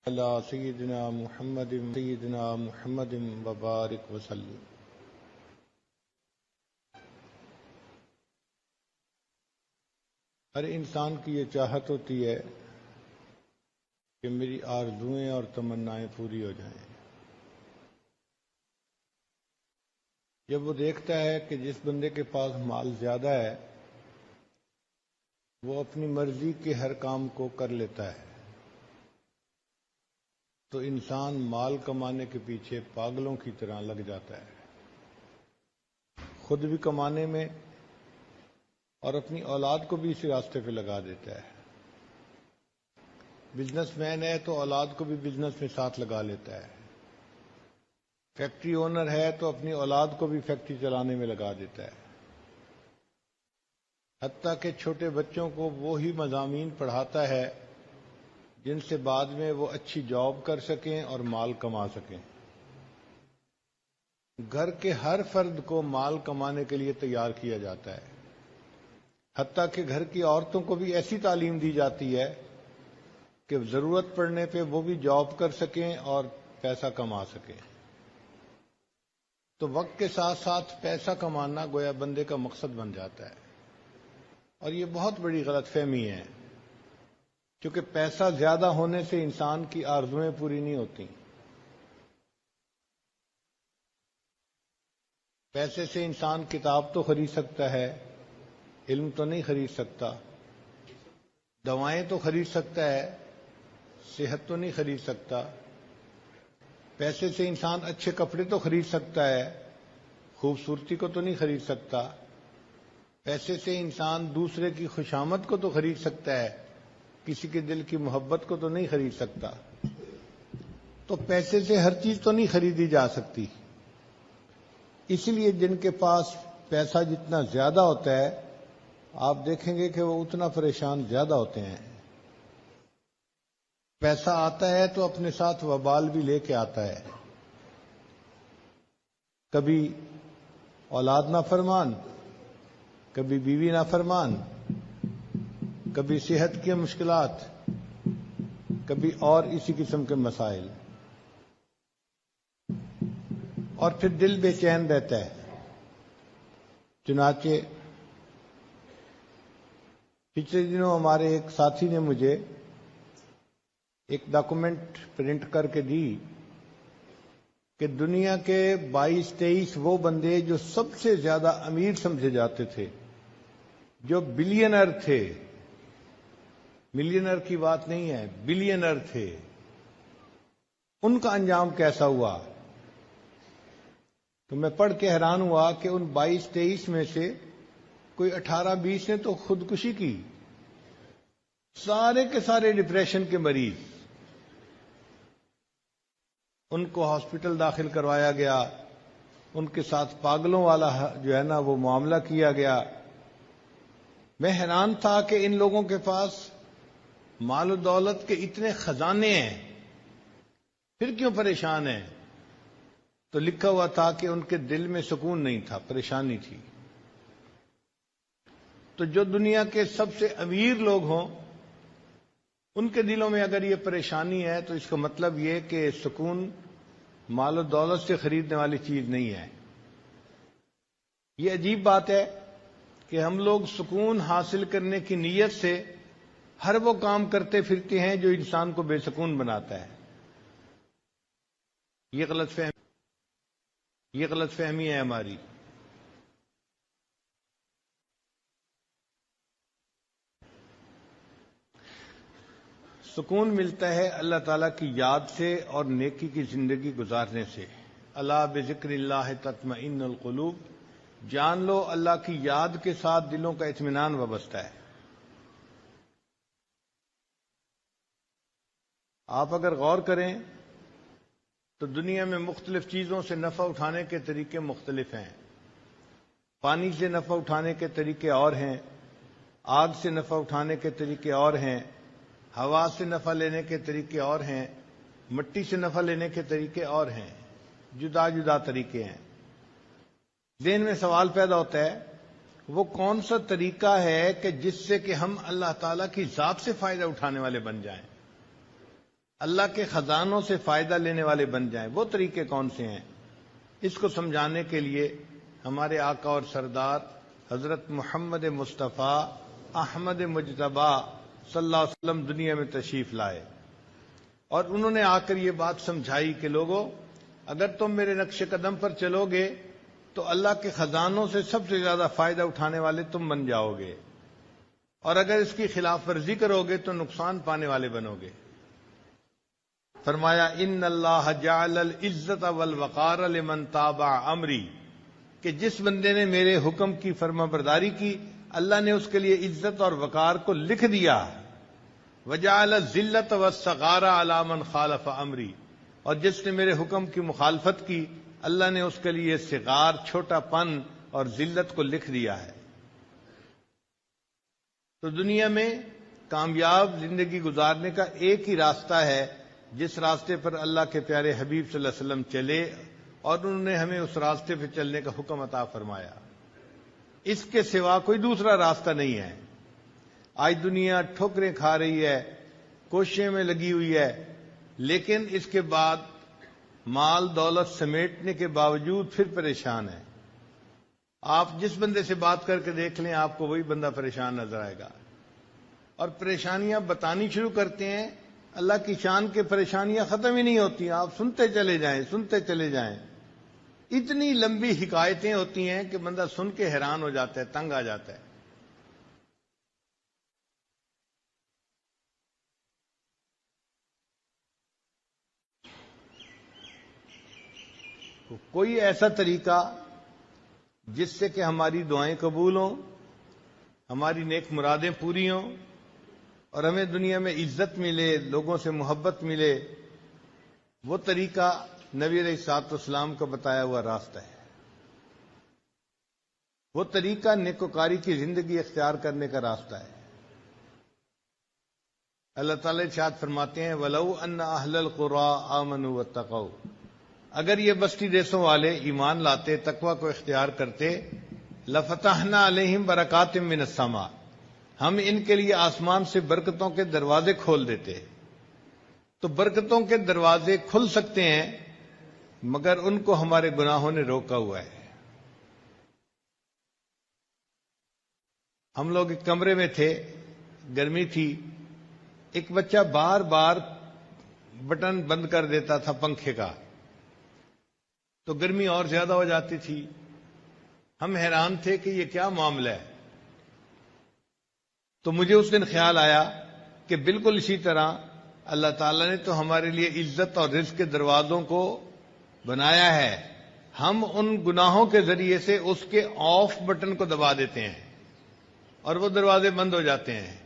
علی سیدنا محمد وبارک وسلم۔ ہر انسان کی یہ چاہت ہوتی ہے کہ میری آرزوئیں اور تمنائیں پوری ہو جائیں۔ جب وہ دیکھتا ہے کہ جس بندے کے پاس مال زیادہ ہے وہ اپنی مرضی کے ہر کام کو کر لیتا ہے، تو انسان مال کمانے کے پیچھے پاگلوں کی طرح لگ جاتا ہے، خود بھی کمانے میں اور اپنی اولاد کو بھی اسی راستے پہ لگا دیتا ہے۔ بزنس مین ہے تو اولاد کو بھی بزنس میں ساتھ لگا لیتا ہے، فیکٹری اونر ہے تو اپنی اولاد کو بھی فیکٹری چلانے میں لگا دیتا ہے، حتیٰ کہ چھوٹے بچوں کو وہی مضامین پڑھاتا ہے جن سے بعد میں وہ اچھی جاب کر سکیں اور مال کما سکیں۔ گھر کے ہر فرد کو مال کمانے کے لیے تیار کیا جاتا ہے، حتیٰ کہ گھر کی عورتوں کو بھی ایسی تعلیم دی جاتی ہے کہ ضرورت پڑنے پہ وہ بھی جاب کر سکیں اور پیسہ کما سکیں۔ تو وقت کے ساتھ ساتھ پیسہ کمانا گویا بندے کا مقصد بن جاتا ہے، اور یہ بہت بڑی غلط فہمی ہے، کیونکہ پیسہ زیادہ ہونے سے انسان کی آرزوئیں پوری نہیں ہوتی۔ پیسے سے انسان کتاب تو خرید سکتا ہے، علم تو نہیں خرید سکتا، دوائیں تو خرید سکتا ہے، صحت تو نہیں خرید سکتا۔ پیسے سے انسان اچھے کپڑے تو خرید سکتا ہے، خوبصورتی کو تو نہیں خرید سکتا۔ پیسے سے انسان دوسرے کی خوشامد کو تو خرید سکتا ہے، کسی کے دل کی محبت کو تو نہیں خرید سکتا۔ تو پیسے سے ہر چیز تو نہیں خریدی جا سکتی، اس لیے جن کے پاس پیسہ جتنا زیادہ ہوتا ہے آپ دیکھیں گے کہ وہ اتنا پریشان زیادہ ہوتے ہیں۔ پیسہ آتا ہے تو اپنے ساتھ وبال بھی لے کے آتا ہے، کبھی اولاد نافرمان، کبھی بیوی نافرمان، کبھی صحت کی مشکلات، کبھی اور اسی قسم کے مسائل، اور پھر دل بے چین رہتا ہے۔ چنانچہ پچھلے دنوں ہمارے ایک ساتھی نے مجھے ایک ڈاکومنٹ پرنٹ کر کے دی کہ دنیا کے 22-23 وہ بندے جو سب سے زیادہ امیر سمجھے جاتے تھے، جو بلینر تھے، ملینر کی بات نہیں ہے، بلینر تھے، ان کا انجام کیسا ہوا۔ تو میں پڑھ کے حیران ہوا کہ ان 22-23 میں سے کوئی 18-20 نے تو خودکشی کی، سارے کے سارے ڈپریشن کے مریض، ان کو ہاسپٹل داخل کروایا گیا، ان کے ساتھ پاگلوں والا جو ہے نا وہ معاملہ کیا گیا۔ میں حیران تھا کہ ان لوگوں کے پاس مال و دولت کے اتنے خزانے ہیں، پھر کیوں پریشان ہیں؟ تو لکھا ہوا تھا کہ ان کے دل میں سکون نہیں تھا، پریشانی تھی۔ تو جو دنیا کے سب سے امیر لوگ ہوں ان کے دلوں میں اگر یہ پریشانی ہے تو اس کا مطلب یہ کہ سکون مال و دولت سے خریدنے والی چیز نہیں ہے۔ یہ عجیب بات ہے کہ ہم لوگ سکون حاصل کرنے کی نیت سے ہر وہ کام کرتے پھرتے ہیں جو انسان کو بے سکون بناتا ہے۔ یہ غلط فہمی ہے ہماری۔ سکون ملتا ہے اللہ تعالیٰ کی یاد سے اور نیکی کی زندگی گزارنے سے۔ الا بذکر اللہ تطمئن القلوب، جان لو اللہ کی یاد کے ساتھ دلوں کا اطمینان وابستہ ہے۔ آپ اگر غور کریں تو دنیا میں مختلف چیزوں سے نفع اٹھانے کے طریقے مختلف ہیں۔ پانی سے نفع اٹھانے کے طریقے اور ہیں، آگ سے نفع اٹھانے کے طریقے اور ہیں، ہوا سے نفع لینے کے طریقے اور ہیں، مٹی سے نفع لینے کے طریقے اور ہیں، جدا جدا طریقے ہیں۔ ذہن میں سوال پیدا ہوتا ہے وہ کون سا طریقہ ہے کہ جس سے کہ ہم اللہ تعالیٰ کی ذات سے فائدہ اٹھانے والے بن جائیں۔ اللہ کے خزانوں سے فائدہ لینے والے بن جائیں، وہ طریقے کون سے ہیں؟ اس کو سمجھانے کے لیے ہمارے آقا اور سردار حضرت محمد مصطفیٰ احمد مجتبی صلی اللہ علیہ وسلم دنیا میں تشریف لائے، اور انہوں نے آ کر یہ بات سمجھائی کہ لوگو، اگر تم میرے نقش قدم پر چلو گے تو اللہ کے خزانوں سے سب سے زیادہ فائدہ اٹھانے والے تم بن جاؤ گے، اور اگر اس کی خلاف ورزی کرو گے تو نقصان پانے والے بنو گے۔ فرمایا ان اللہ جعل العزت والوقار لمن تابع امری، کہ جس بندے نے میرے حکم کی فرما برداری کی اللہ نے اس کے لیے عزت اور وقار کو لکھ دیا۔ وجعل الذلت والصغار علی من خالف امری، اور جس نے میرے حکم کی مخالفت کی اللہ نے اس کے لیے صغار، چھوٹا پن اور ذلت کو لکھ دیا ہے۔ تو دنیا میں کامیاب زندگی گزارنے کا ایک ہی راستہ ہے جس راستے پر اللہ کے پیارے حبیب صلی اللہ علیہ وسلم چلے، اور انہوں نے ہمیں اس راستے پہ چلنے کا حکم عطا فرمایا۔ اس کے سوا کوئی دوسرا راستہ نہیں ہے۔ آج دنیا ٹھوکریں کھا رہی ہے، کوششیں میں لگی ہوئی ہے، لیکن اس کے بعد مال دولت سمیٹنے کے باوجود پھر پریشان ہے۔ آپ جس بندے سے بات کر کے دیکھ لیں آپ کو وہی بندہ پریشان نظر آئے گا، اور پریشانیاں بتانی شروع کرتے ہیں، اللہ کی شان کے پریشانیاں ختم ہی نہیں ہوتی، آپ سنتے چلے جائیں سنتے چلے جائیں۔ اتنی لمبی حکایتیں ہوتی ہیں کہ بندہ سن کے حیران ہو جاتا ہے، تنگ آ جاتا ہے۔ کوئی ایسا طریقہ جس سے کہ ہماری دعائیں قبول ہوں، ہماری نیک مرادیں پوری ہوں، اور ہمیں دنیا میں عزت ملے، لوگوں سے محبت ملے، وہ طریقہ نبی علیہ الصلوۃ والسلام کا بتایا ہوا راستہ ہے۔ وہ طریقہ نیکوکاری کی زندگی اختیار کرنے کا راستہ ہے۔ اللہ تعالیٰ ارشاد فرماتے ہیں وَلَوْ أَنَّ أَهْلَ الْقُرَىٰ آمَنُوا وَاتَّقَوْا، اگر یہ بستی دیسوں والے ایمان لاتے، تقوی کو اختیار کرتے، لَفَتَحْنَا عَلَيْهِمْ بَرَكَاتٍ مِّنَ السَّمَاءِ، ہم ان کے لیے آسمان سے برکتوں کے دروازے کھول دیتے۔ تو برکتوں کے دروازے کھل سکتے ہیں مگر ان کو ہمارے گناہوں نے روکا ہوا ہے۔ ہم لوگ ایک کمرے میں تھے، گرمی تھی، ایک بچہ بار بار بٹن بند کر دیتا تھا پنکھے کا، تو گرمی اور زیادہ ہو جاتی تھی۔ ہم حیران تھے کہ یہ کیا معاملہ ہے۔ تو مجھے اس دن خیال آیا کہ بالکل اسی طرح اللہ تعالیٰ نے تو ہمارے لیے عزت اور رزق کے دروازوں کو بنایا ہے، ہم ان گناہوں کے ذریعے سے اس کے آف بٹن کو دبا دیتے ہیں اور وہ دروازے بند ہو جاتے ہیں،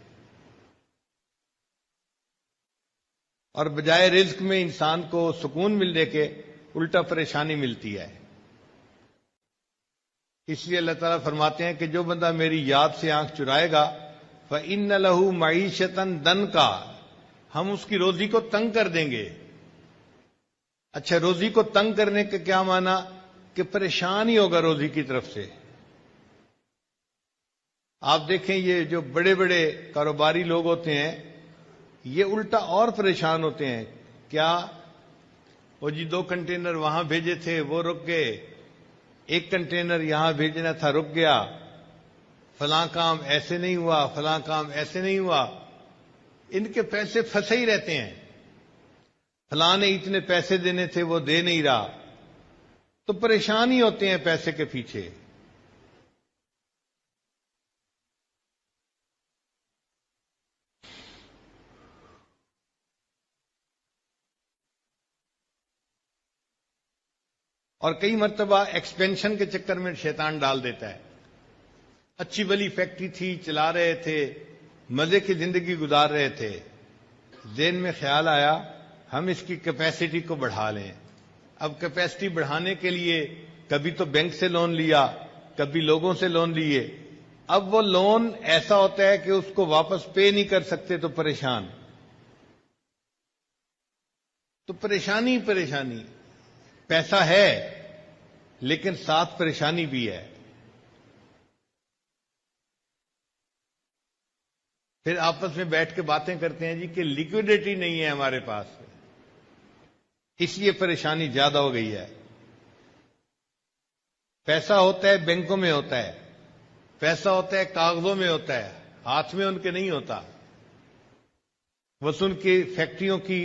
اور بجائے رزق میں انسان کو سکون ملنے کے الٹا پریشانی ملتی ہے۔ اس لیے اللہ تعالیٰ فرماتے ہیں کہ جو بندہ میری یاد سے آنکھ چرائے گا فَإِنَّ لَهُ مَعِيشَةً ضَنْكَا، ہم اس کی روزی کو تنگ کر دیں گے۔ اچھا، روزی کو تنگ کرنے کا کیا معنی؟ کہ پریشان ہی ہوگا روزی کی طرف سے۔ آپ دیکھیں یہ جو بڑے بڑے کاروباری لوگ ہوتے ہیں یہ الٹا اور پریشان ہوتے ہیں۔ کیا وہ جی 2 کنٹینر وہاں بھیجے تھے وہ رک گئے، 1 کنٹینر یہاں بھیجنا تھا رک گیا، فلاں کام ایسے نہیں ہوا، فلاں کام ایسے نہیں ہوا، ان کے پیسے پھنسے ہی رہتے ہیں۔ فلاں نے اتنے پیسے دینے تھے وہ دے نہیں رہا، تو پریشان ہی ہوتے ہیں پیسے کے پیچھے۔ اور کئی مرتبہ ایکسپینشن کے چکر میں شیطان ڈال دیتا ہے۔ اچھی بلی فیکٹری تھی، چلا رہے تھے، مزے کی زندگی گزار رہے تھے، ذہن میں خیال آیا ہم اس کی کیپیسٹی کو بڑھا لیں۔ اب کیپیسٹی بڑھانے کے لیے کبھی تو بینک سے لون لیا، کبھی لوگوں سے لون لیے، اب وہ لون ایسا ہوتا ہے کہ اس کو واپس پے نہیں کر سکتے تو پریشان۔ تو پریشانی پریشانی، پیسہ ہے لیکن ساتھ پریشانی بھی ہے۔ پھر آپس میں بیٹھ کے باتیں کرتے ہیں جی کہ لیکوڈیٹی نہیں ہے ہمارے پاس، اس لیے پریشانی زیادہ ہو گئی ہے۔ پیسہ ہوتا ہے بینکوں میں ہوتا ہے، پیسہ ہوتا ہے کاغذوں میں ہوتا ہے، ہاتھ میں ان کے نہیں ہوتا۔ بس ان کی فیکٹریوں کی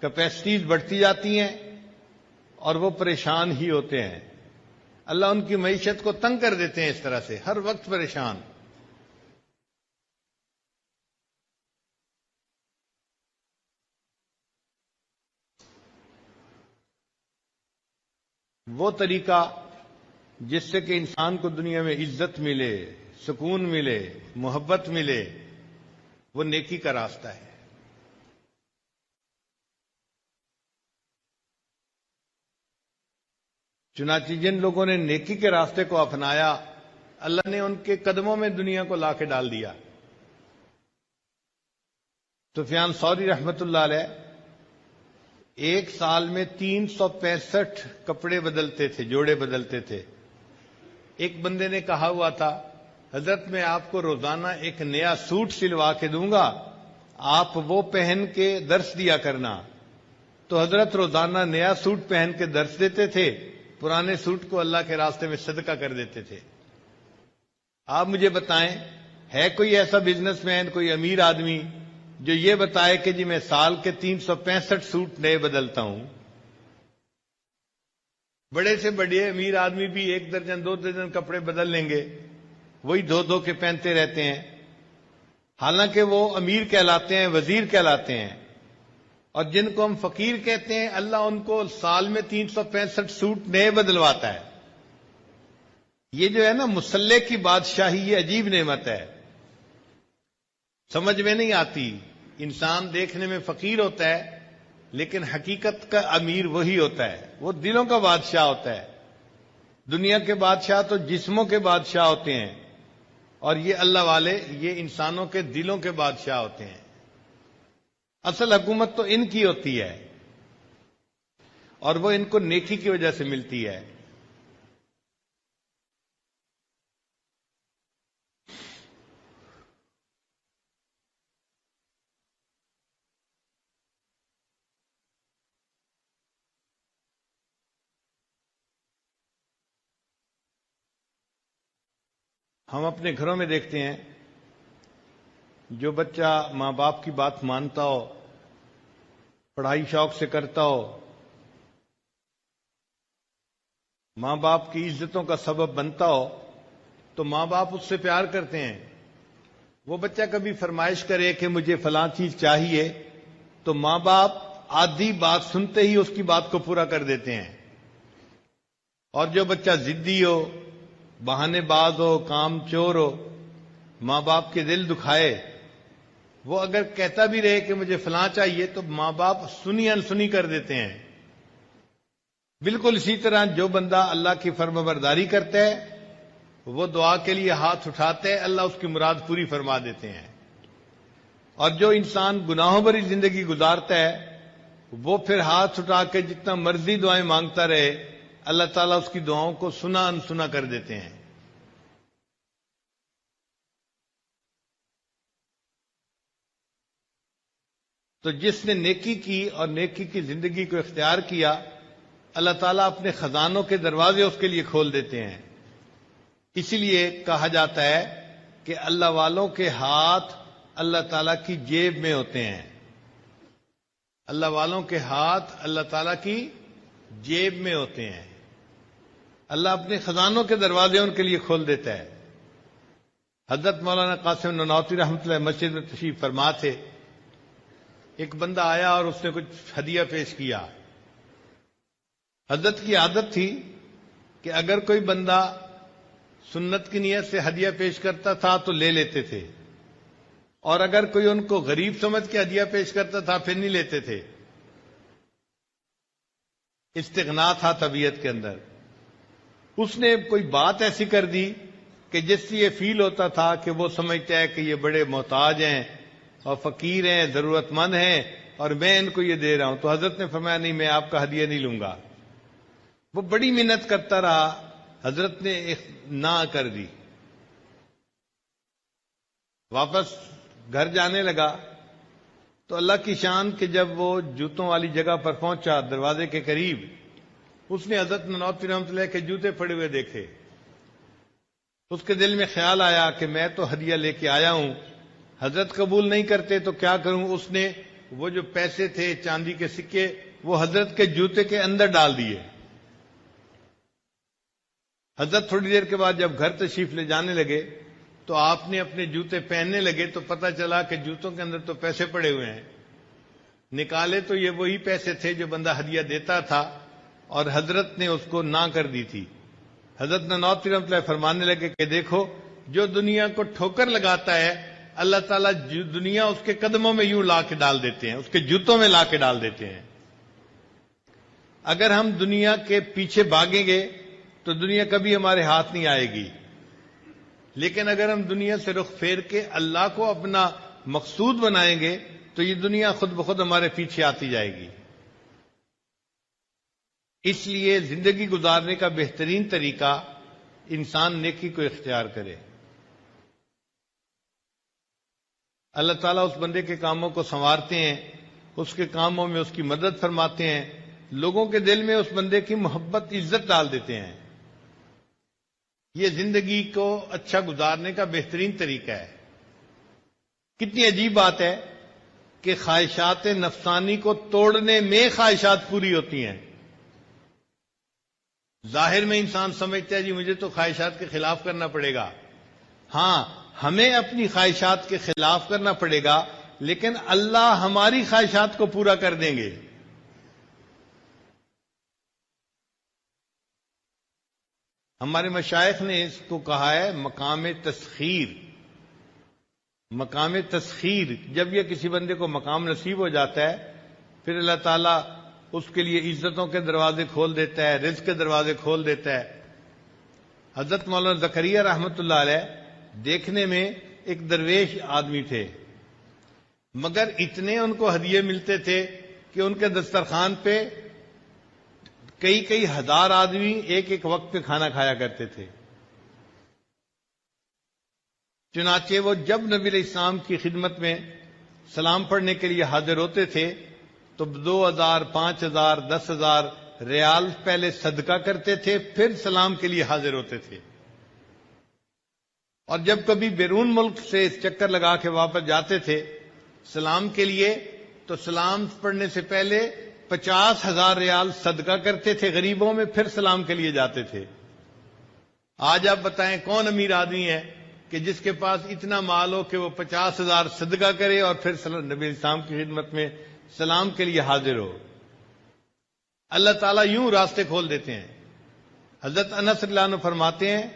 کیپیسٹیز بڑھتی جاتی ہیں اور وہ پریشان ہی ہوتے ہیں۔ اللہ ان کی معیشت کو تنگ کر دیتے ہیں، اس طرح سے ہر وقت پریشان۔ وہ طریقہ جس سے کہ انسان کو دنیا میں عزت ملے، سکون ملے، محبت ملے، وہ نیکی کا راستہ ہے۔ چنانچہ جن لوگوں نے نیکی کے راستے کو اپنایا، اللہ نے ان کے قدموں میں دنیا کو لا کے ڈال دیا۔ سفیان ثوری رحمت اللہ علیہ ایک سال میں 365 کپڑے بدلتے تھے، جوڑے بدلتے تھے۔ ایک بندے نے کہا ہوا تھا، حضرت میں آپ کو روزانہ ایک نیا سوٹ سلوا کے دوں گا، آپ وہ پہن کے درس دیا کرنا۔ تو حضرت روزانہ نیا سوٹ پہن کے درس دیتے تھے، پرانے سوٹ کو اللہ کے راستے میں صدقہ کر دیتے تھے۔ آپ مجھے بتائیں، ہے کوئی ایسا بزنس مین، کوئی امیر آدمی جو یہ بتائے کہ جی میں سال کے 365 سوٹ نئے بدلتا ہوں؟ بڑے سے بڑے امیر آدمی بھی 1 درجن 2 درجن کپڑے بدل لیں گے، وہی دو دو کے پہنتے رہتے ہیں، حالانکہ وہ امیر کہلاتے ہیں، وزیر کہلاتے ہیں۔ اور جن کو ہم فقیر کہتے ہیں، اللہ ان کو سال میں 365 سوٹ نئے بدلواتا ہے۔ یہ جو ہے نا مسلح کی بادشاہی، یہ عجیب نعمت ہے، سمجھ میں نہیں آتی۔ انسان دیکھنے میں فقیر ہوتا ہے لیکن حقیقت کا امیر وہی ہوتا ہے، وہ دلوں کا بادشاہ ہوتا ہے۔ دنیا کے بادشاہ تو جسموں کے بادشاہ ہوتے ہیں، اور یہ اللہ والے یہ انسانوں کے دلوں کے بادشاہ ہوتے ہیں۔ اصل حکومت تو ان کی ہوتی ہے، اور وہ ان کو نیکی کی وجہ سے ملتی ہے۔ ہم اپنے گھروں میں دیکھتے ہیں، جو بچہ ماں باپ کی بات مانتا ہو، پڑھائی شوق سے کرتا ہو، ماں باپ کی عزتوں کا سبب بنتا ہو، تو ماں باپ اس سے پیار کرتے ہیں۔ وہ بچہ کبھی فرمائش کرے کہ مجھے فلاں چیز چاہیے، تو ماں باپ آدھی بات سنتے ہی اس کی بات کو پورا کر دیتے ہیں۔ اور جو بچہ ضدی ہو، بہانے باز ہو، کام چور ہو، ماں باپ کے دل دکھائے، وہ اگر کہتا بھی رہے کہ مجھے فلاں چاہیے، تو ماں باپ سنی انسنی کر دیتے ہیں۔ بالکل اسی طرح جو بندہ اللہ کی فرمانبرداری کرتا ہے، وہ دعا کے لیے ہاتھ اٹھاتے ہیں، اللہ اس کی مراد پوری فرما دیتے ہیں۔ اور جو انسان گناہوں بھری زندگی گزارتا ہے، وہ پھر ہاتھ اٹھا کے جتنا مرضی دعائیں مانگتا رہے، اللہ تعالیٰ اس کی دعاؤں کو سنا انسنا کر دیتے ہیں۔ تو جس نے نیکی کی اور نیکی کی زندگی کو اختیار کیا، اللہ تعالیٰ اپنے خزانوں کے دروازے اس کے لیے کھول دیتے ہیں۔ اسی لیے کہا جاتا ہے کہ اللہ والوں کے ہاتھ اللہ تعالیٰ کی جیب میں ہوتے ہیں۔ اللہ والوں کے ہاتھ اللہ تعالیٰ کی جیب میں ہوتے ہیں۔ اللہ اپنے خزانوں کے دروازے ان کے لیے کھول دیتا ہے۔ حضرت مولانا قاسم نانوتوی رحمۃ اللہ مسجد میں تشریف فرما تھے۔ ایک بندہ آیا اور اس نے کچھ ہدیہ پیش کیا۔ حضرت کی عادت تھی کہ اگر کوئی بندہ سنت کی نیت سے ہدیہ پیش کرتا تھا تو لے لیتے تھے، اور اگر کوئی ان کو غریب سمجھ کے ہدیہ پیش کرتا تھا پھر نہیں لیتے تھے۔ استغنا تھا طبیعت کے اندر۔ اس نے کوئی بات ایسی کر دی کہ جس سے یہ فیل ہوتا تھا کہ وہ سمجھتا ہے کہ یہ بڑے محتاج ہیں اور فقیر ہیں، ضرورت مند ہیں، اور میں ان کو یہ دے رہا ہوں۔ تو حضرت نے فرمایا نہیں، میں آپ کا ہدیہ نہیں لوں گا۔ وہ بڑی محنت کرتا رہا، حضرت نے نہ کر دی۔ واپس گھر جانے لگا تو اللہ کی شان کہ جب وہ جوتوں والی جگہ پر پہنچا دروازے کے قریب، اس نے حضرت نانوتوی رحمۃ اللہ کے جوتے پڑے ہوئے دیکھے۔ اس کے دل میں خیال آیا کہ میں تو ہدیہ لے کے آیا ہوں، حضرت قبول نہیں کرتے تو کیا کروں؟ اس نے وہ جو پیسے تھے چاندی کے سکے وہ حضرت کے جوتے کے اندر ڈال دیے۔ حضرت تھوڑی دیر کے بعد جب گھر تشریف لے جانے لگے تو آپ نے اپنے جوتے پہننے لگے تو پتہ چلا کہ جوتوں کے اندر تو پیسے پڑے ہوئے ہیں۔ نکالے تو یہ وہی پیسے تھے جو بندہ ہدیہ دیتا تھا، اور حضرت نے اس کو نہ کر دی تھی۔ حضرت نانوتوی رحمۃ اللہ فرمانے لگے کہ دیکھو، جو دنیا کو ٹھوکر لگاتا ہے اللہ تعالیٰ دنیا اس کے قدموں میں یوں لا کے ڈال دیتے ہیں، اس کے جوتوں میں لا کے ڈال دیتے ہیں۔ اگر ہم دنیا کے پیچھے بھاگیں گے تو دنیا کبھی ہمارے ہاتھ نہیں آئے گی، لیکن اگر ہم دنیا سے رخ پھیر کے اللہ کو اپنا مقصود بنائیں گے تو یہ دنیا خود بخود ہمارے پیچھے آتی جائے گی۔ اس لیے زندگی گزارنے کا بہترین طریقہ انسان نیکی کو اختیار کرے۔ اللہ تعالیٰ اس بندے کے کاموں کو سنوارتے ہیں، اس کے کاموں میں اس کی مدد فرماتے ہیں، لوگوں کے دل میں اس بندے کی محبت عزت ڈال دیتے ہیں۔ یہ زندگی کو اچھا گزارنے کا بہترین طریقہ ہے۔ کتنی عجیب بات ہے کہ خواہشات نفسانی کو توڑنے میں خواہشات پوری ہوتی ہیں۔ ظاہر میں انسان سمجھتا ہے جی مجھے تو خواہشات کے خلاف کرنا پڑے گا۔ ہاں، ہمیں اپنی خواہشات کے خلاف کرنا پڑے گا، لیکن اللہ ہماری خواہشات کو پورا کر دیں گے۔ ہمارے مشائخ نے اس کو کہا ہے مقام تسخیر۔ مقام تسخیر، جب یہ کسی بندے کو مقام نصیب ہو جاتا ہے پھر اللہ تعالیٰ اس کے لیے عزتوں کے دروازے کھول دیتا ہے، رزق کے دروازے کھول دیتا ہے۔ حضرت مولانا زکریا رحمۃ اللہ علیہ دیکھنے میں ایک درویش آدمی تھے، مگر اتنے ان کو ہدیے ملتے تھے کہ ان کے دسترخوان پہ کئی ہزار آدمی ایک ایک وقت پہ کھانا کھایا کرتے تھے۔ چنانچہ وہ جب نبی علیہ السلام کی خدمت میں سلام پڑھنے کے لیے حاضر ہوتے تھے تو 2000، 5000، 10,000 ریال پہلے صدقہ کرتے تھے، پھر سلام کے لیے حاضر ہوتے تھے۔ اور جب کبھی بیرون ملک سے اس چکر لگا کے واپس جاتے تھے سلام کے لیے تو سلام پڑھنے سے پہلے 50,000 ریال صدقہ کرتے تھے غریبوں میں، پھر سلام کے لیے جاتے تھے۔ آج آپ بتائیں کون امیر آدمی ہے کہ جس کے پاس اتنا مال ہو کہ وہ 50,000 صدقہ کرے اور پھر نبی اسلام کی خدمت میں سلام کے لیے حاضر ہو؟ اللہ تعالیٰ یوں راستے کھول دیتے ہیں۔ حضرت انس رضی اللہ عنہ فرماتے ہیں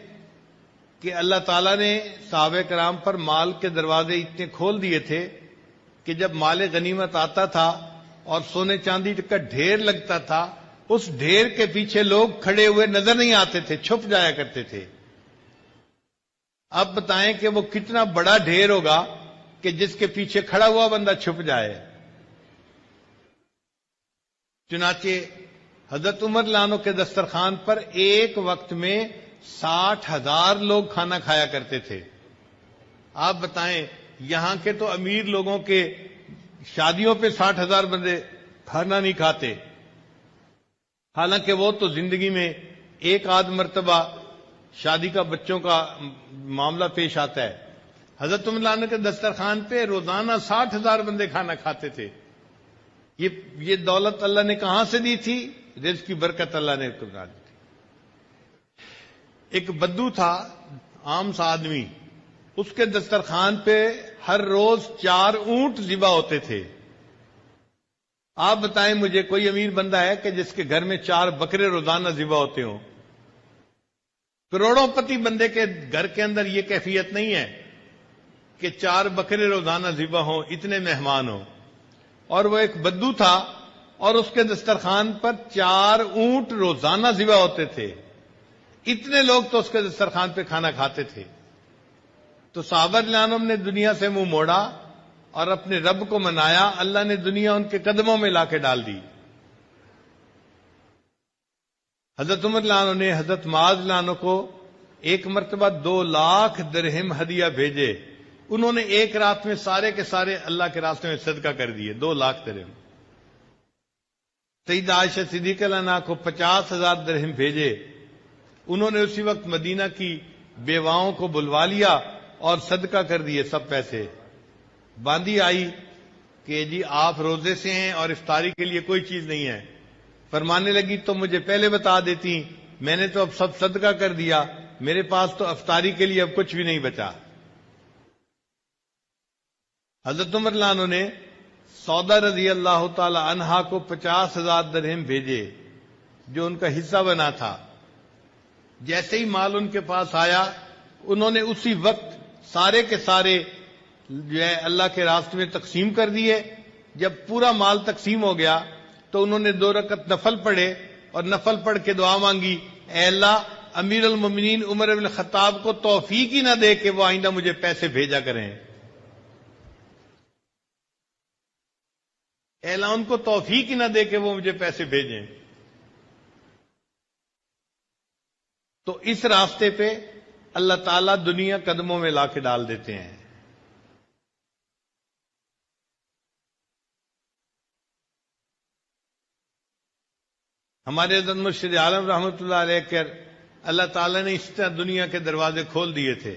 کہ اللہ تعالیٰ نے صحابہ کرام پر مال کے دروازے اتنے کھول دیے تھے کہ جب مال غنیمت آتا تھا اور سونے چاندی کا ڈھیر لگتا تھا، اس ڈھیر کے پیچھے لوگ کھڑے ہوئے نظر نہیں آتے تھے، چھپ جایا کرتے تھے۔ اب بتائیں کہ وہ کتنا بڑا ڈھیر ہوگا کہ جس کے پیچھے کھڑا ہوا بندہ چھپ جائے۔ چنانچہ حضرت عمر لانو کے دسترخوان پر ایک وقت میں 60,000 لوگ کھانا کھایا کرتے تھے۔ آپ بتائیں یہاں کے تو امیر لوگوں کے شادیوں پہ 60,000 بندے کھانا نہیں کھاتے، حالانکہ وہ تو زندگی میں ایک آدھ مرتبہ شادی کا بچوں کا معاملہ پیش آتا ہے۔ حضرت عمر لانو کے دسترخوان پہ روزانہ 60,000 بندے کھانا کھاتے تھے۔ یہ دولت اللہ نے کہاں سے دی تھی؟ رزق کی برکت اللہ نے کرا دی تھی۔ ایک بدو تھا، عام سا آدمی، اس کے دسترخوان پہ ہر روز 4 اونٹ ذبح ہوتے تھے۔ آپ بتائیں مجھے کوئی امیر بندہ ہے کہ جس کے گھر میں 4 بکرے روزانہ ذبح ہوتے ہوں؟ کروڑوں پتی بندے کے گھر کے اندر یہ کیفیت نہیں ہے کہ 4 بکرے روزانہ ذبح ہوں، اتنے مہمان ہوں۔ اور وہ ایک بدو تھا اور اس کے دسترخوان پر 4 اونٹ روزانہ ذبح ہوتے تھے۔ اتنے لوگ تو اس کے دسترخوان پہ کھانا کھاتے تھے۔ تو صحابہ رضوان نے دنیا سے منہ موڑا اور اپنے رب کو منایا، اللہ نے دنیا ان کے قدموں میں لا کے ڈال دی۔ حضرت عمر رضوان نے حضرت معاذ رضوان کو ایک مرتبہ 2 لاکھ درہم ہدیہ بھیجے انہوں نے ایک رات میں سارے کے سارے اللہ کے راستے میں صدقہ کر دیے، 2 لاکھ درہم۔ سیدہ عائشہ صدیقہ عنہا کو 50,000 درہم بھیجے، انہوں نے اسی وقت مدینہ کی بیواؤں کو بلوا لیا اور صدقہ کر دیے سب پیسے۔ باندی آئی کہ جی آپ روزے سے ہیں اور افطاری کے لیے کوئی چیز نہیں ہے، فرمانے لگی تو مجھے پہلے بتا دیتی، میں نے تو اب سب صدقہ کر دیا، میرے پاس تو افطاری کے لیے اب کچھ بھی نہیں بچا۔ حضرت عمر رضی اللہ عنہ نے سودا رضی اللہ تعالی عنہا کو 50,000 درہم بھیجے جو ان کا حصہ بنا تھا۔ جیسے ہی مال ان کے پاس آیا، انہوں نے اسی وقت سارے کے سارے جو ہے اللہ کے راستے میں تقسیم کر دیے۔ جب پورا مال تقسیم ہو گیا تو انہوں نے 2 رکعت نفل پڑھے اور نفل پڑھ کے دعا مانگی، اے اللہ امیر المومنین عمر بن الخطاب کو توفیق ہی نہ دے کہ وہ آئندہ مجھے پیسے بھیجا کریں، اے اللہ ان کو توفیق ہی نہ دے کہ وہ مجھے پیسے بھیجیں۔ تو اس راستے پہ اللہ تعالیٰ دنیا قدموں میں لا کے ڈال دیتے ہیں۔ ہمارے حضرت مرشد عالم رحمۃ اللہ علیہ کر اللہ تعالیٰ نے اس طرح دنیا کے دروازے کھول دیے تھے۔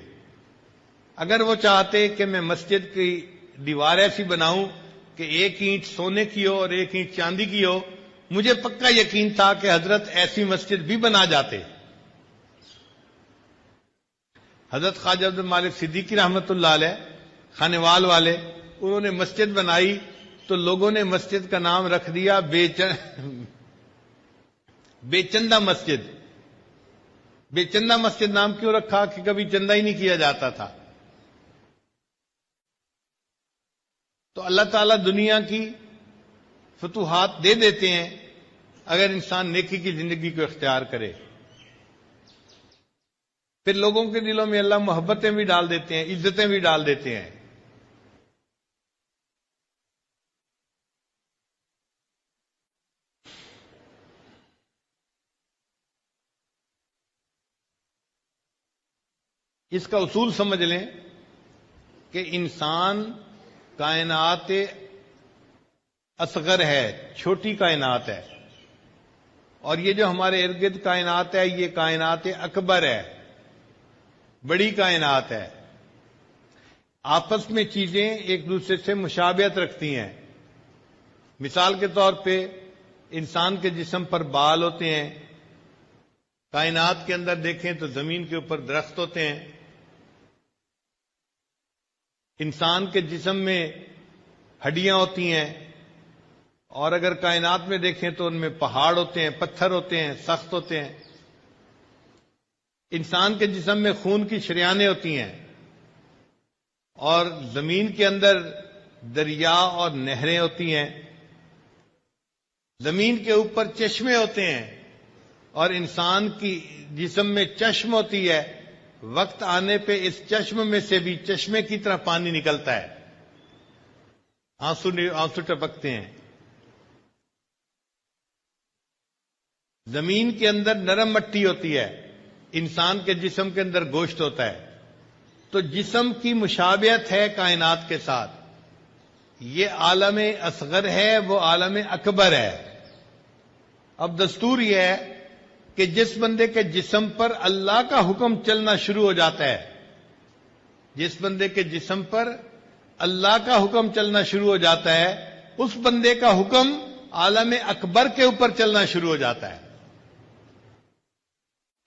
اگر وہ چاہتے کہ میں مسجد کی دیوار ایسی بناؤں کہ ایک اینٹ سونے کی ہو اور ایک اینٹ چاندی کی ہو، مجھے پکا یقین تھا کہ حضرت ایسی مسجد بھی بنا جاتے۔ حضرت خواجہ عبد المالک صدیقی رحمۃ اللہ علیہ خانوال والے، انہوں نے مسجد بنائی تو لوگوں نے مسجد کا نام رکھ دیا بے چندہ مسجد۔ بے چندہ مسجد نام کیوں رکھا؟ کہ کبھی چندہ ہی نہیں کیا جاتا تھا۔ تو اللہ تعالیٰ دنیا کی فتوحات دے دیتے ہیں اگر انسان نیکی کی زندگی کو اختیار کرے۔ پھر لوگوں کے دلوں میں اللہ محبتیں بھی ڈال دیتے ہیں، عزتیں بھی ڈال دیتے ہیں۔ اس کا اصول سمجھ لیں کہ انسان کائنات اصغر ہے، چھوٹی کائنات ہے، اور یہ جو ہمارے ارد گرد کائنات ہے یہ کائنات اکبر ہے، بڑی کائنات ہے۔ آپس میں چیزیں ایک دوسرے سے مشابہت رکھتی ہیں۔ مثال کے طور پہ انسان کے جسم پر بال ہوتے ہیں، کائنات کے اندر دیکھیں تو زمین کے اوپر درخت ہوتے ہیں، انسان کے جسم میں ہڈیاں ہوتی ہیں، اور اگر کائنات میں دیکھیں تو ان میں پہاڑ ہوتے ہیں، پتھر ہوتے ہیں، سخت ہوتے ہیں۔ انسان کے جسم میں خون کی شریانیں ہوتی ہیں، اور زمین کے اندر دریا اور نہریں ہوتی ہیں۔ زمین کے اوپر چشمے ہوتے ہیں، اور انسان کی جسم میں چشم ہوتی ہے۔ وقت آنے پہ اس چشم میں سے بھی چشمے کی طرح پانی نکلتا ہے، آنسو ٹپکتے ہیں۔ زمین کے اندر نرم مٹی ہوتی ہے، انسان کے جسم کے اندر گوشت ہوتا ہے۔ تو جسم کی مشابہت ہے کائنات کے ساتھ۔ یہ عالم اصغر ہے، وہ عالم اکبر ہے۔ اب دستور یہ ہے کہ جس بندے کے جسم پر اللہ کا حکم چلنا شروع ہو جاتا ہے، جس بندے کے جسم پر اللہ کا حکم چلنا شروع ہو جاتا ہے، اس بندے کا حکم عالم اکبر کے اوپر چلنا شروع ہو جاتا ہے۔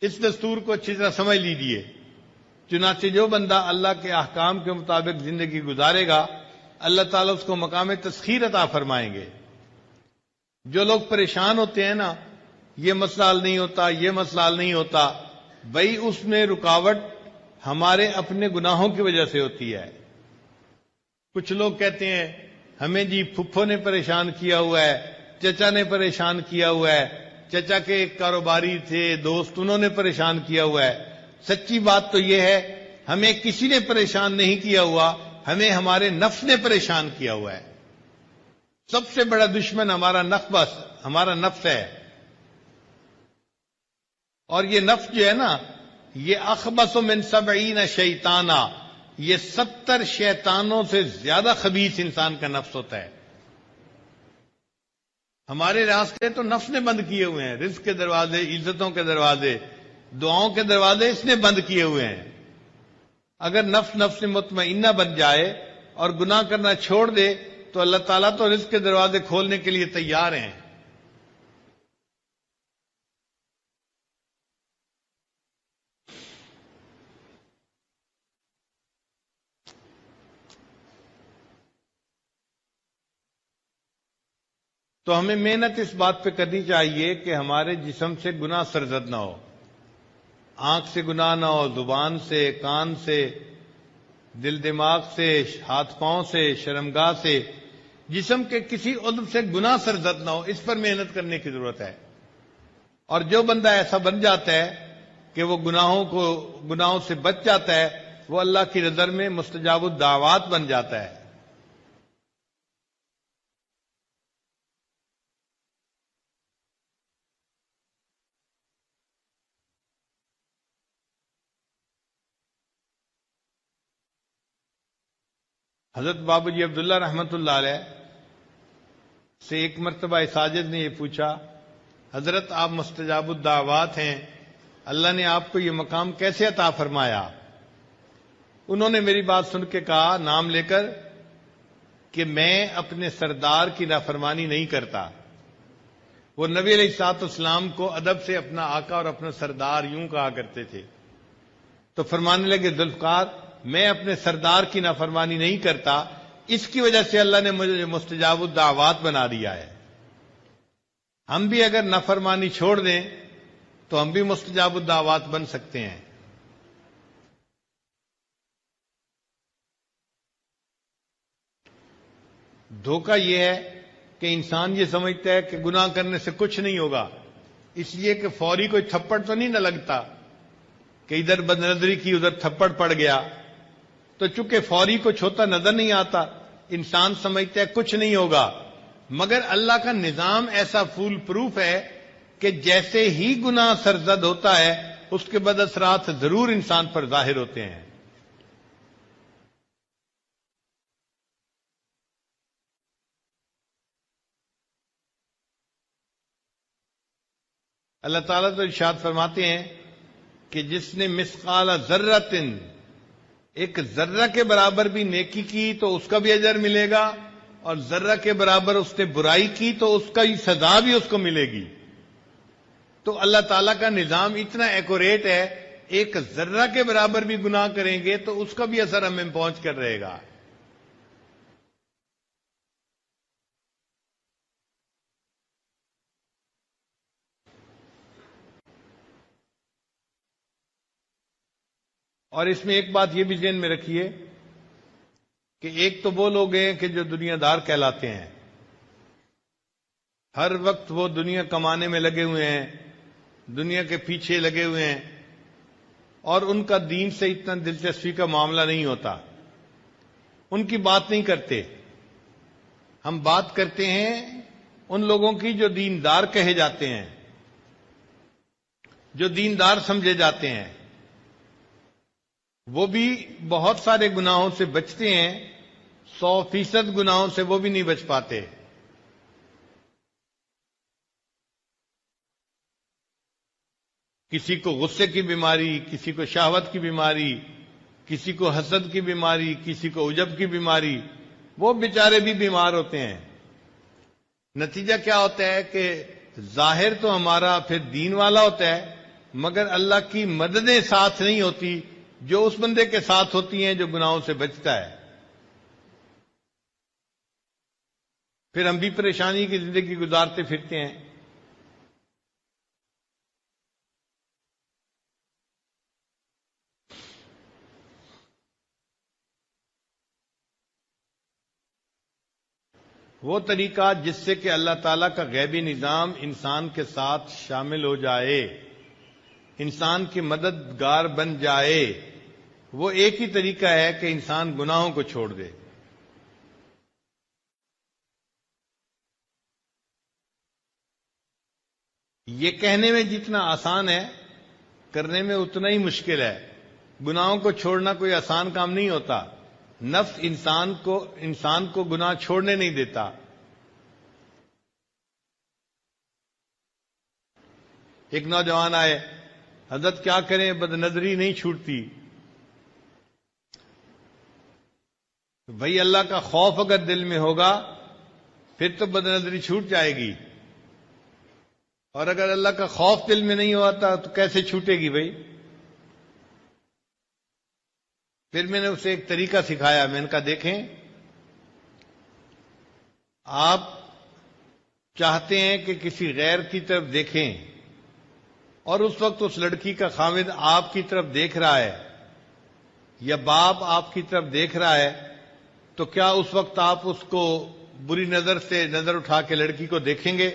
اس دستور کو اچھی طرح سمجھ لیجیے۔ چنانچہ جو بندہ اللہ کے احکام کے مطابق زندگی گزارے گا، اللہ تعالیٰ اس کو مقام تسخیر عطا فرمائیں گے۔ جو لوگ پریشان ہوتے ہیں نا، یہ مسئلہ حل نہیں ہوتا، یہ مسئلہ حل نہیں ہوتا، بھائی اس میں رکاوٹ ہمارے اپنے گناہوں کی وجہ سے ہوتی ہے۔ کچھ لوگ کہتے ہیں ہمیں جی پھپھو نے پریشان کیا ہوا ہے، چچا نے پریشان کیا ہوا ہے، چچا کے ایک کاروباری تھے دوست، انہوں نے پریشان کیا ہوا ہے۔ سچی بات تو یہ ہے ہمیں کسی نے پریشان نہیں کیا ہوا، ہمیں ہمارے نفس نے پریشان کیا ہوا ہے۔ سب سے بڑا دشمن ہمارا نفس ہے۔ اور یہ نفس جو ہے نا، یہ اخبث من 70 شیطانہ، یہ 70 شیطانوں سے زیادہ خبیث انسان کا نفس ہوتا ہے. ہمارے راستے تو نفس نے بند کیے ہوئے ہیں، رزق کے دروازے، عزتوں کے دروازے، دعاؤں کے دروازے اس نے بند کیے ہوئے ہیں. اگر نفس مطمئنہ بن جائے اور گناہ کرنا چھوڑ دے تو اللہ تعالیٰ تو رزق کے دروازے کھولنے کے لیے تیار ہیں. تو ہمیں محنت اس بات پہ کرنی چاہیے کہ ہمارے جسم سے گناہ سرزد نہ ہو، آنکھ سے گناہ نہ ہو، زبان سے، کان سے، دل دماغ سے، ہاتھ پاؤں سے، شرمگاہ سے، جسم کے کسی عضو سے گناہ سرزد نہ ہو. اس پر محنت کرنے کی ضرورت ہے. اور جو بندہ ایسا بن جاتا ہے کہ وہ گناہوں سے بچ جاتا ہے، وہ اللہ کی نظر میں مستجاب الدعوات بن جاتا ہے. حضرت بابو جی عبداللہ رحمت اللہ علیہ سے ایک مرتبہ ساجد نے یہ پوچھا، حضرت آپ مستجاب الدعوات ہیں، اللہ نے آپ کو یہ مقام کیسے عطا فرمایا؟ انہوں نے میری بات سن کے کہا نام لے کر کہ میں اپنے سردار کی نافرمانی نہیں کرتا. وہ نبی علیہ الصلوۃ والسلام کو ادب سے اپنا آقا اور اپنا سردار یوں کہا کرتے تھے. تو فرمانے لگے ذوالفقار میں اپنے سردار کی نافرمانی نہیں کرتا، اس کی وجہ سے اللہ نے مجھے مستجاب الدعوات بنا دیا ہے. ہم بھی اگر نافرمانی چھوڑ دیں تو ہم بھی مستجاب الدعوات بن سکتے ہیں. دھوکہ یہ ہے کہ انسان یہ سمجھتا ہے کہ گناہ کرنے سے کچھ نہیں ہوگا، اس لیے کہ فوری کوئی تھپڑ تو نہیں نہ لگتا کہ ادھر بد نظری کی ادھر تھپڑ پڑ گیا، تو چونکہ فوری کو چھوتا نظر نہیں آتا انسان سمجھتا ہے کچھ نہیں ہوگا. مگر اللہ کا نظام ایسا فول پروف ہے کہ جیسے ہی گناہ سرزد ہوتا ہے اس کے بعد اثرات ضرور انسان پر ظاہر ہوتے ہیں. اللہ تعالیٰ تو ارشاد فرماتے ہیں کہ جس نے مثقال ذرۃ، ایک ذرہ کے برابر بھی نیکی کی تو اس کا بھی اجر ملے گا، اور ذرہ کے برابر اس نے برائی کی تو اس کا سزا بھی اس کو ملے گی. تو اللہ تعالیٰ کا نظام اتنا ایکوریٹ ہے، ایک ذرہ کے برابر بھی گناہ کریں گے تو اس کا بھی اثر ہمیں پہنچ کر رہے گا. اور اس میں ایک بات یہ بھی ذہن میں رکھیے کہ ایک تو وہ لوگ ہیں کہ جو دنیا دار کہلاتے ہیں، ہر وقت وہ دنیا کمانے میں لگے ہوئے ہیں، دنیا کے پیچھے لگے ہوئے ہیں، اور ان کا دین سے اتنا دلچسپی کا معاملہ نہیں ہوتا، ان کی بات نہیں کرتے. ہم بات کرتے ہیں ان لوگوں کی جو دیندار کہے جاتے ہیں، جو دیندار سمجھے جاتے ہیں. وہ بھی بہت سارے گناہوں سے بچتے ہیں، 100% گناہوں سے وہ بھی نہیں بچ پاتے. کسی کو غصے کی بیماری، کسی کو شہوت کی بیماری، کسی کو حسد کی بیماری، کسی کو عجب کی بیماری، وہ بیچارے بھی بیمار ہوتے ہیں. نتیجہ کیا ہوتا ہے کہ ظاہر تو ہمارا پھر دین والا ہوتا ہے، مگر اللہ کی مددیں ساتھ نہیں ہوتی جو اس بندے کے ساتھ ہوتی ہیں جو گناہوں سے بچتا ہے. پھر ہم بھی پریشانی کی زندگی گزارتے پھرتے ہیں. وہ طریقہ جس سے کہ اللہ تعالیٰ کا غیبی نظام انسان کے ساتھ شامل ہو جائے، انسان کی مددگار بن جائے، وہ ایک ہی طریقہ ہے کہ انسان گناہوں کو چھوڑ دے. یہ کہنے میں جتنا آسان ہے کرنے میں اتنا ہی مشکل ہے. گناہوں کو چھوڑنا کوئی آسان کام نہیں ہوتا. نفس انسان کو گناہ چھوڑنے نہیں دیتا. ایک نوجوان آئے، حضرت کیا کریں، بد نظری نہیں چھوٹتی. بھائی اللہ کا خوف اگر دل میں ہوگا پھر تو بد نظری چھوٹ جائے گی، اور اگر اللہ کا خوف دل میں نہیں ہوتا تو کیسے چھوٹے گی بھائی؟ پھر میں نے اسے ایک طریقہ سکھایا. میں نے کہا دیکھیں، آپ چاہتے ہیں کہ کسی غیر کی طرف دیکھیں اور اس وقت اس لڑکی کا خاوند آپ کی طرف دیکھ رہا ہے یا باپ آپ کی طرف دیکھ رہا ہے، تو کیا اس وقت آپ اس کو بری نظر سے نظر اٹھا کے لڑکی کو دیکھیں گے؟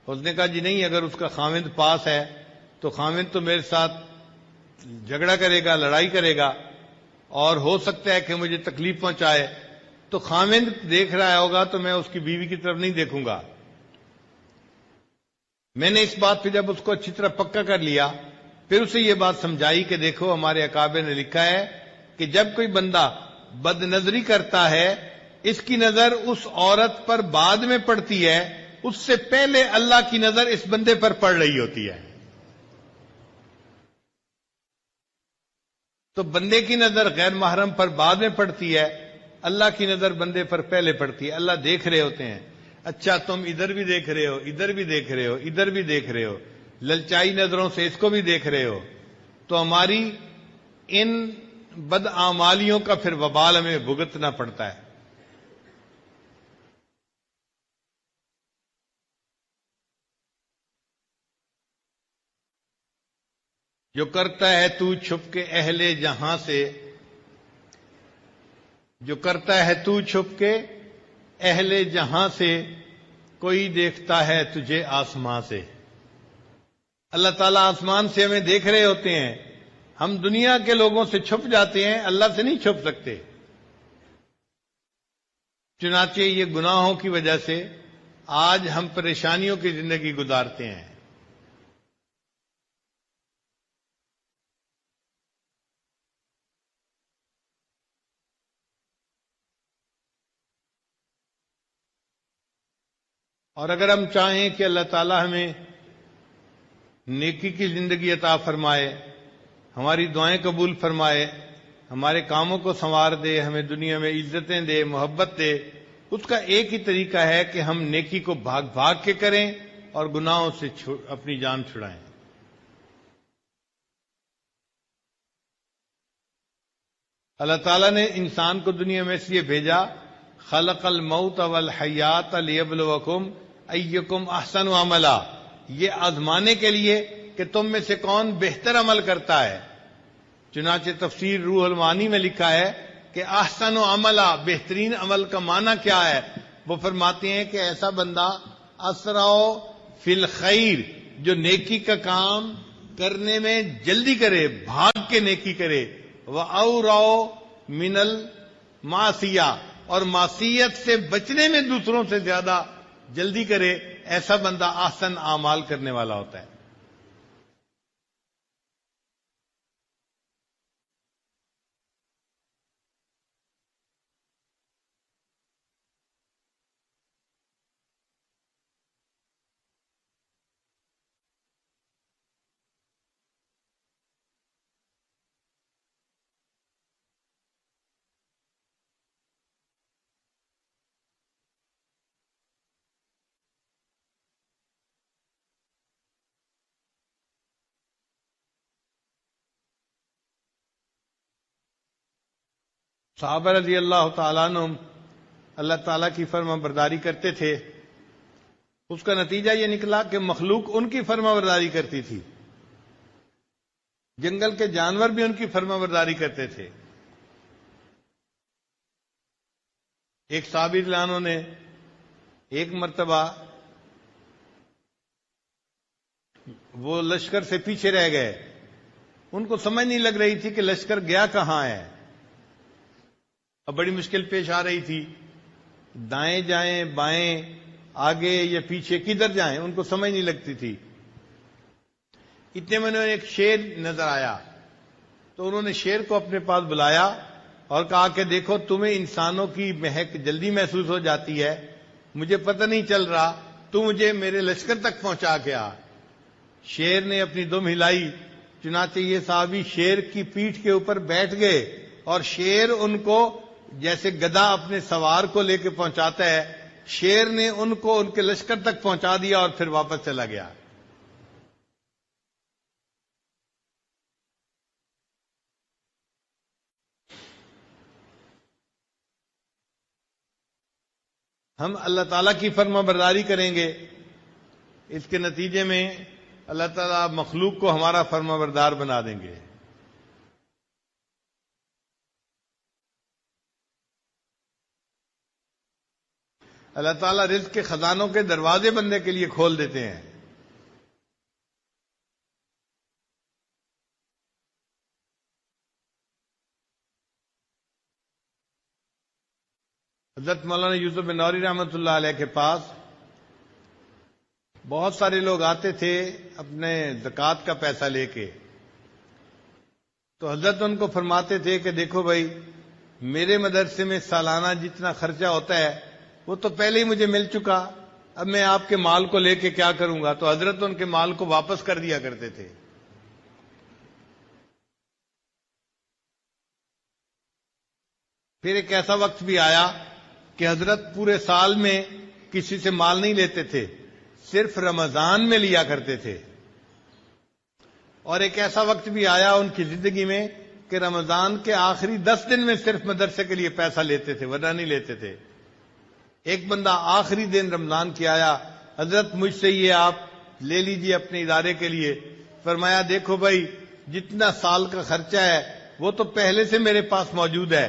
اس نے کہا جی نہیں، اگر اس کا خاوند پاس ہے تو خاوند تو میرے ساتھ جھگڑا کرے گا، لڑائی کرے گا، اور ہو سکتا ہے کہ مجھے تکلیف پہنچائے. تو خاوند دیکھ رہا ہوگا تو میں اس کی بیوی کی طرف نہیں دیکھوں گا. میں نے اس بات پہ جب اس کو اچھی طرح پکا کر لیا، پھر اسے یہ بات سمجھائی کہ دیکھو ہمارے اکابر نے لکھا ہے کہ جب کوئی بندہ بد نظری کرتا ہے، اس کی نظر اس عورت پر بعد میں پڑتی ہے، اس سے پہلے اللہ کی نظر اس بندے پر پڑ رہی ہوتی ہے. تو بندے کی نظر غیر محرم پر بعد میں پڑتی ہے، اللہ کی نظر بندے پر پہلے پڑتی ہے. اللہ دیکھ رہے ہوتے ہیں. اچھا تم ادھر بھی دیکھ رہے ہو، ادھر بھی دیکھ رہے ہو، ادھر بھی دیکھ رہے ہو، للچائی نظروں سے اس کو بھی دیکھ رہے ہو، تو ہماری ان بدعمالیوں کا پھر وبال ہمیں بھگتنا پڑتا ہے. جو کرتا ہے تو چھپ کے اہل جہاں سے، جو کرتا ہے تو چھپ کے اہل جہاں سے، کوئی دیکھتا ہے تجھے آسمان سے. اللہ تعالیٰ آسمان سے ہمیں دیکھ رہے ہوتے ہیں. ہم دنیا کے لوگوں سے چھپ جاتے ہیں، اللہ سے نہیں چھپ سکتے. چنانچہ یہ گناہوں کی وجہ سے آج ہم پریشانیوں کی زندگی گزارتے ہیں. اور اگر ہم چاہیں کہ اللہ تعالیٰ ہمیں نیکی کی زندگی عطا فرمائے، ہماری دعائیں قبول فرمائے، ہمارے کاموں کو سنوار دے، ہمیں دنیا میں عزتیں دے، محبت دے، اس کا ایک ہی طریقہ ہے کہ ہم نیکی کو بھاگ بھاگ کے کریں اور گناہوں سے اپنی جان چھڑائیں. اللہ تعالیٰ نے انسان کو دنیا میں اس لیے بھیجا، خلق الموت والحیات لیبلوکم ایکم احسن عملا، یہ آزمانے کے لیے کہ تم میں سے کون بہتر عمل کرتا ہے. چنانچہ تفسیر روح المعانی میں لکھا ہے کہ احسن عملا، بہترین عمل کا معنی کیا ہے؟ وہ فرماتے ہیں کہ ایسا بندہ اسرع فی الخیر، جو نیکی کا کام کرنے میں جلدی کرے، بھاگ کے نیکی کرے، وَأَوْرَعُ مِنَ الْمَعْصِیَةِ، اور معصیت سے بچنے میں دوسروں سے زیادہ جلدی کرے. ایسا بندہ احسن اعمال کرنے والا ہوتا ہے. صحابہ رضی اللہ تعالیٰ عنہ اللہ تعالیٰ کی فرما برداری کرتے تھے. اس کا نتیجہ یہ نکلا کہ مخلوق ان کی فرما برداری کرتی تھی، جنگل کے جانور بھی ان کی فرما برداری کرتے تھے. ایک صحابی لانوں نے ایک مرتبہ وہ لشکر سے پیچھے رہ گئے. ان کو سمجھ نہیں لگ رہی تھی کہ لشکر گیا کہاں ہے. اب بڑی مشکل پیش آ رہی تھی، دائیں جائیں، بائیں، آگے یا پیچھے، کدھر جائیں، ان کو سمجھ نہیں لگتی تھی. اتنے میں انہیں ایک شیر نظر آیا. تو انہوں نے شیر کو اپنے پاس بلایا اور کہا کہ دیکھو تمہیں انسانوں کی مہک جلدی محسوس ہو جاتی ہے، مجھے پتہ نہیں چل رہا، تو مجھے میرے لشکر تک پہنچا کے آ۔ شیر نے اپنی دم ہلائی، چنانچہ یہ صحابی شیر کی پیٹھ کے اوپر بیٹھ گئے اور شیر ان کو جیسے گدھا اپنے سوار کو لے کے پہنچاتا ہے، شیر نے ان کو ان کے لشکر تک پہنچا دیا اور پھر واپس چلا گیا۔ ہم اللہ تعالیٰ کی فرما برداری کریں گے، اس کے نتیجے میں اللہ تعالیٰ مخلوق کو ہمارا فرما بردار بنا دیں گے۔ اللہ تعالیٰ رزق کے خزانوں کے دروازے بندے کے لیے کھول دیتے ہیں۔ حضرت مولانا یوسف بن نوری رحمۃ اللہ علیہ کے پاس بہت سارے لوگ آتے تھے اپنے زکوٰۃ کا پیسہ لے کے، تو حضرت ان کو فرماتے تھے کہ دیکھو بھائی، میرے مدرسے میں سالانہ جتنا خرچہ ہوتا ہے وہ تو پہلے ہی مجھے مل چکا، اب میں آپ کے مال کو لے کے کیا کروں گا؟ تو حضرت ان کے مال کو واپس کر دیا کرتے تھے۔ پھر ایک ایسا وقت بھی آیا کہ حضرت پورے سال میں کسی سے مال نہیں لیتے تھے، صرف رمضان میں لیا کرتے تھے۔ اور ایک ایسا وقت بھی آیا ان کی زندگی میں کہ رمضان کے آخری 10 دن میں صرف مدرسے کے لیے پیسہ لیتے تھے، ورنہ نہیں لیتے تھے۔ ایک بندہ آخری دن رمضان کی آیا، حضرت مجھ سے یہ آپ لے لیجئے اپنے ادارے کے لیے۔ فرمایا دیکھو بھائی، جتنا سال کا خرچہ ہے وہ تو پہلے سے میرے پاس موجود ہے،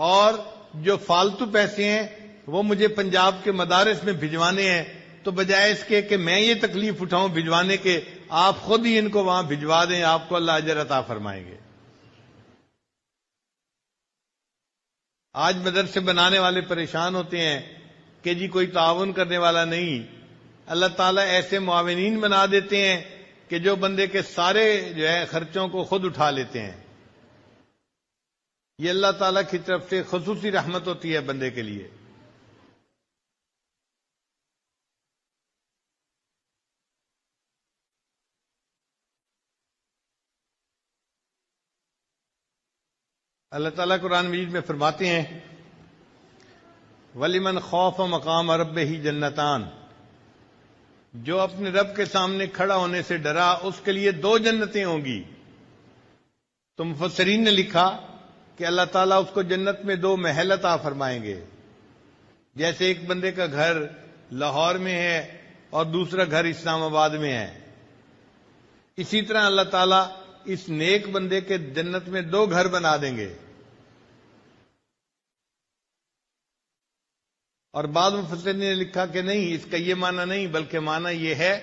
اور جو فالتو پیسے ہیں وہ مجھے پنجاب کے مدارس میں بھجوانے ہیں، تو بجائے اس کے کہ میں یہ تکلیف اٹھاؤں بھجوانے کے، آپ خود ہی ان کو وہاں بھجوا دیں، آپ کو اللہ اجر عطا فرمائیں گے۔ آج مدرسے بنانے والے پریشان ہوتے ہیں کہ جی کوئی تعاون کرنے والا نہیں۔ اللہ تعالیٰ ایسے معاونین بنا دیتے ہیں کہ جو بندے کے سارے خرچوں کو خود اٹھا لیتے ہیں۔ یہ اللہ تعالیٰ کی طرف سے خصوصی رحمت ہوتی ہے بندے کے لیے۔ اللہ تعالیٰ قرآن مجید میں فرماتے ہیں وَلِمَنْ خَافَ مَقَامَ رَبِّهِ جَنَّتَانِ، جو اپنے رب کے سامنے کھڑا ہونے سے ڈرا اس کے لیے 2 جنتیں ہوں گی۔ تو مفسرین نے لکھا کہ اللہ تعالیٰ اس کو جنت میں 2 محل عطا فرمائیں گے۔ جیسے ایک بندے کا گھر لاہور میں ہے اور دوسرا گھر اسلام آباد میں ہے، اسی طرح اللہ تعالیٰ اس نیک بندے کے جنت میں 2 گھر بنا دیں گے۔ اور بعض مفسرین نے لکھا کہ نہیں، اس کا یہ معنی نہیں، بلکہ معنی یہ ہے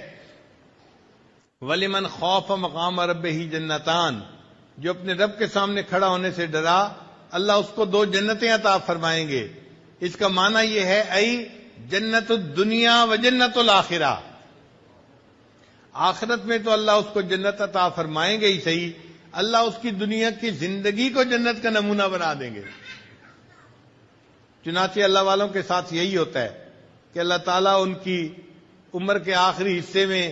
وَلِمَنْ خَافَ مَقَامَ رَبِّهِ جَنَّتَانِ، جو اپنے رب کے سامنے کھڑا ہونے سے ڈرا، اللہ اس کو 2 جنتیں عطا فرمائیں گے۔ اس کا معنی یہ ہے ای جنت الدنیا و جنت الآخرہ، آخرت میں تو اللہ اس کو جنت عطا فرمائیں گے ہی صحیح، اللہ اس کی دنیا کی زندگی کو جنت کا نمونہ بنا دیں گے۔ چنانچہ اللہ والوں کے ساتھ یہی ہوتا ہے کہ اللہ تعالیٰ ان کی عمر کے آخری حصے میں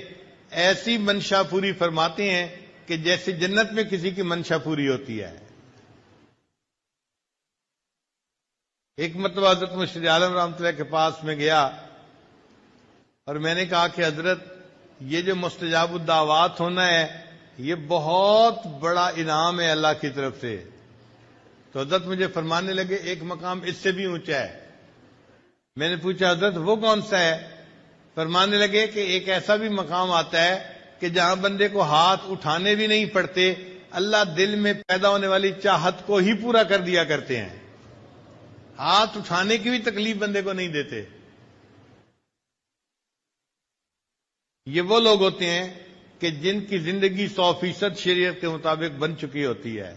ایسی منشا پوری فرماتے ہیں کہ جیسے جنت میں کسی کی منشا پوری ہوتی ہے۔ ایک مرتبہ حضرت مشیر عالم رحمۃ اللہ کے پاس میں گیا اور میں نے کہا کہ حضرت یہ جو مستجاب الدعوات ہونا ہے یہ بہت بڑا انعام ہے اللہ کی طرف سے۔ تو حضرت مجھے فرمانے لگے ایک مقام اس سے بھی اونچا ہے۔ میں نے پوچھا حضرت وہ کون سا ہے؟ فرمانے لگے کہ ایک ایسا بھی مقام آتا ہے کہ جہاں بندے کو ہاتھ اٹھانے بھی نہیں پڑتے، اللہ دل میں پیدا ہونے والی چاہت کو ہی پورا کر دیا کرتے ہیں، ہاتھ اٹھانے کی بھی تکلیف بندے کو نہیں دیتے۔ یہ وہ لوگ ہوتے ہیں کہ جن کی زندگی 100% شریعت کے مطابق بن چکی ہوتی ہے۔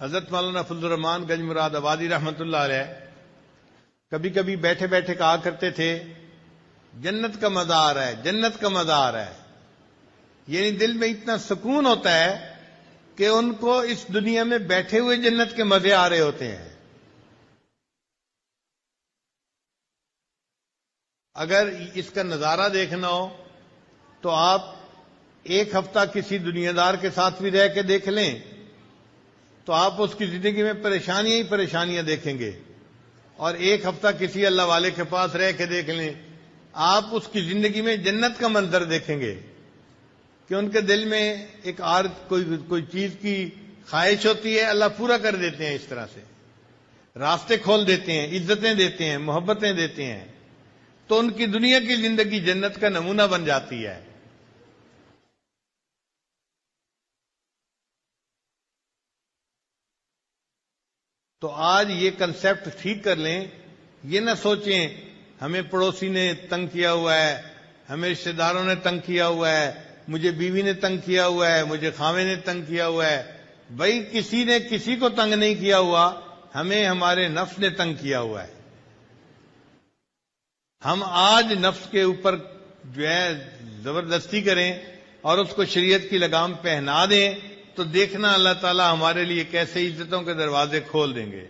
حضرت مولانا فضل الرحمان گنج مراد آبادی رحمۃ اللہ علیہ کبھی کبھی بیٹھے بیٹھے کہا کرتے تھے جنت کا مزار ہے، جنت کا مزار ہے. یعنی دل میں اتنا سکون ہوتا ہے کہ ان کو اس دنیا میں بیٹھے ہوئے جنت کے مزے آ رہے ہوتے ہیں. اگر اس کا نظارہ دیکھنا ہو تو آپ ایک ہفتہ کسی دنیا دار کے ساتھ بھی رہ کے دیکھ لیں تو آپ اس کی زندگی میں پریشانیاں ہی پریشانیاں دیکھیں گے، اور ایک ہفتہ کسی اللہ والے کے پاس رہ کے دیکھ لیں آپ اس کی زندگی میں جنت کا منظر دیکھیں گے کہ ان کے دل میں ایک کوئی چیز کی خواہش ہوتی ہے، اللہ پورا کر دیتے ہیں. اس طرح سے راستے کھول دیتے ہیں، عزتیں دیتے ہیں، محبتیں دیتے ہیں، تو ان کی دنیا کی زندگی جنت کا نمونہ بن جاتی ہے. تو آج یہ کنسپٹ ٹھیک کر لیں، یہ نہ سوچیں ہمیں پڑوسی نے تنگ کیا ہوا ہے، ہمیں رشتہ داروں نے تنگ کیا ہوا ہے، مجھے بیوی نے تنگ کیا ہوا ہے، مجھے خاوند نے تنگ کیا ہوا ہے. بھائی کسی نے کسی کو تنگ نہیں کیا ہوا، ہمیں ہمارے نفس نے تنگ کیا ہوا ہے. ہم آج نفس کے اوپر جو ہے زبردستی کریں اور اس کو شریعت کی لگام پہنا دیں تو دیکھنا اللہ تعالیٰ ہمارے لیے کیسے عزتوں کے دروازے کھول دیں گے.